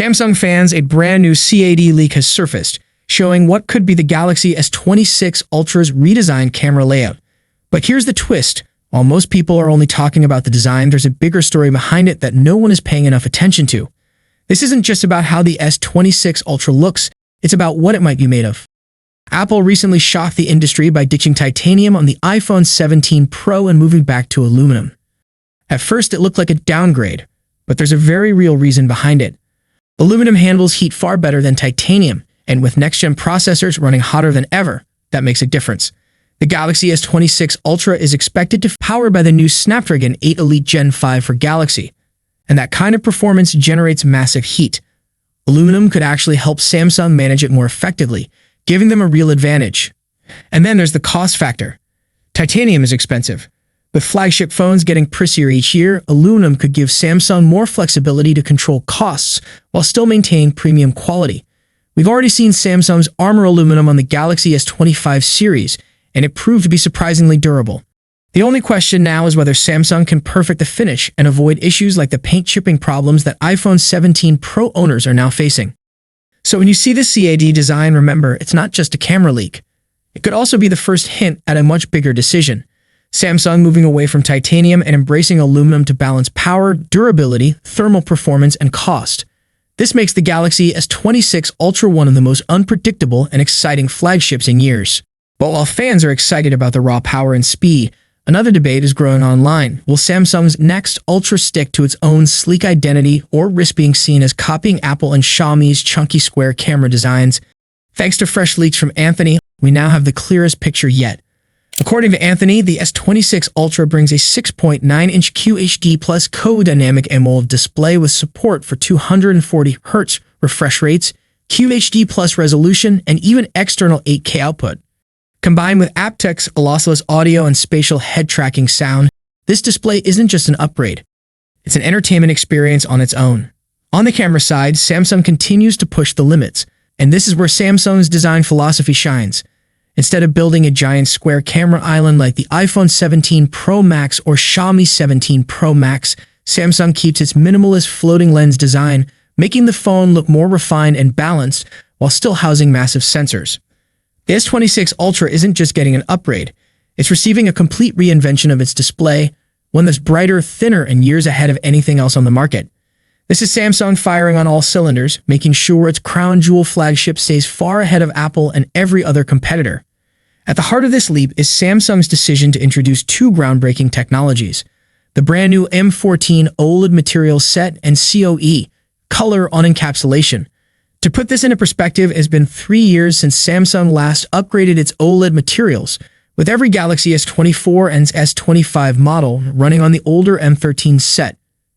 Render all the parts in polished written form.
Samsung fans, a brand new CAD leak has surfaced, showing what could be the Galaxy S26 Ultra's redesigned camera layout. But here's the twist. While most people are only talking about the design, there's a bigger story behind it that no one is paying enough attention to. This isn't just about how the S26 Ultra looks, it's about what it might be made of. Apple recently shocked the industry by ditching titanium on the iPhone 17 Pro and moving back to aluminum. At first, it looked like a downgrade, but there's a very real reason behind it. Aluminum handles heat far better than titanium, and with next-gen processors running hotter than ever, that makes a difference. The Galaxy S26 Ultra is expected to be powered by the new Snapdragon 8 Elite Gen 5 for Galaxy, and that kind of performance generates massive heat. Aluminum could actually help Samsung manage it more effectively, giving them a real advantage. And then there's the cost factor. Titanium is expensive. With flagship phones getting pricier each year, aluminum could give Samsung more flexibility to control costs while still maintaining premium quality. We've already seen Samsung's Armor aluminum on the Galaxy S25 series, and it proved to be surprisingly durable. The only question now is whether Samsung can perfect the finish and avoid issues like the paint chipping problems that iPhone 17 Pro owners are now facing. So when you see this CAD design, remember, it's not just a camera leak. It could also be the first hint at a much bigger decision. Samsung moving away from titanium and embracing aluminum to balance power, durability, thermal performance, and cost. This makes the Galaxy S26 Ultra one of the most unpredictable and exciting flagships in years. But while fans are excited about the raw power and speed, another debate is growing online. Will Samsung's next Ultra stick to its own sleek identity or risk being seen as copying Apple and Xiaomi's chunky square camera designs? Thanks to fresh leaks from Anthony, we now have the clearest picture yet. According to Anthony, the S26 Ultra brings a 6.9-inch QHD Plus co-dynamic AMOLED display with support for 240Hz refresh rates, QHD Plus resolution, and even external 8K output. Combined with aptX lossless audio and spatial head tracking sound, this display isn't just an upgrade. It's an entertainment experience on its own. On the camera side, Samsung continues to push the limits, and this is where Samsung's design philosophy shines. Instead of building a giant square camera island like the iPhone 17 Pro Max or Xiaomi 17 Pro Max, Samsung keeps its minimalist floating lens design, making the phone look more refined and balanced while still housing massive sensors. The S26 Ultra isn't just getting an upgrade, it's receiving a complete reinvention of its display, one that's brighter, thinner, and years ahead of anything else on the market. This is Samsung firing on all cylinders, making sure its crown jewel flagship stays far ahead of Apple and every other competitor. At the heart of this leap is Samsung's decision to introduce two groundbreaking technologies: the brand new M14 OLED material set and COE, color on encapsulation. To put this into perspective, it has been 3 years since Samsung last upgraded its OLED materials, with every Galaxy S24 and S25 model running on the older M13 set.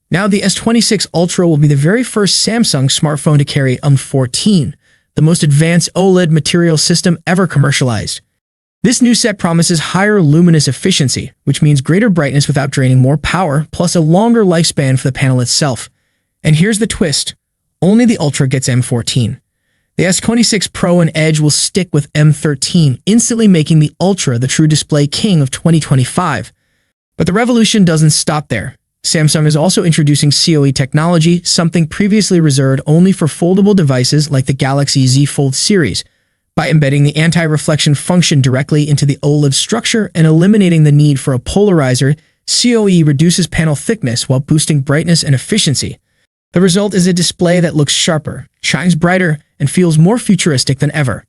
Now the S26 Ultra will be the very first Samsung smartphone to carry M14, the most advanced OLED material system ever commercialized. This new set promises higher luminous efficiency, which means greater brightness without draining more power, plus a longer lifespan for the panel itself. And here's the twist: only the Ultra gets M14. The S26 Pro and Edge will stick with M13, instantly making the Ultra the true display king of 2025. But the revolution doesn't stop there. Samsung is also introducing COE technology, something previously reserved only for foldable devices like the Galaxy Z Fold series. By embedding the anti-reflection function directly into the OLED structure and eliminating the need for a polarizer, COE reduces panel thickness while boosting brightness and efficiency. The result is a display that looks sharper, shines brighter, and feels more futuristic than ever.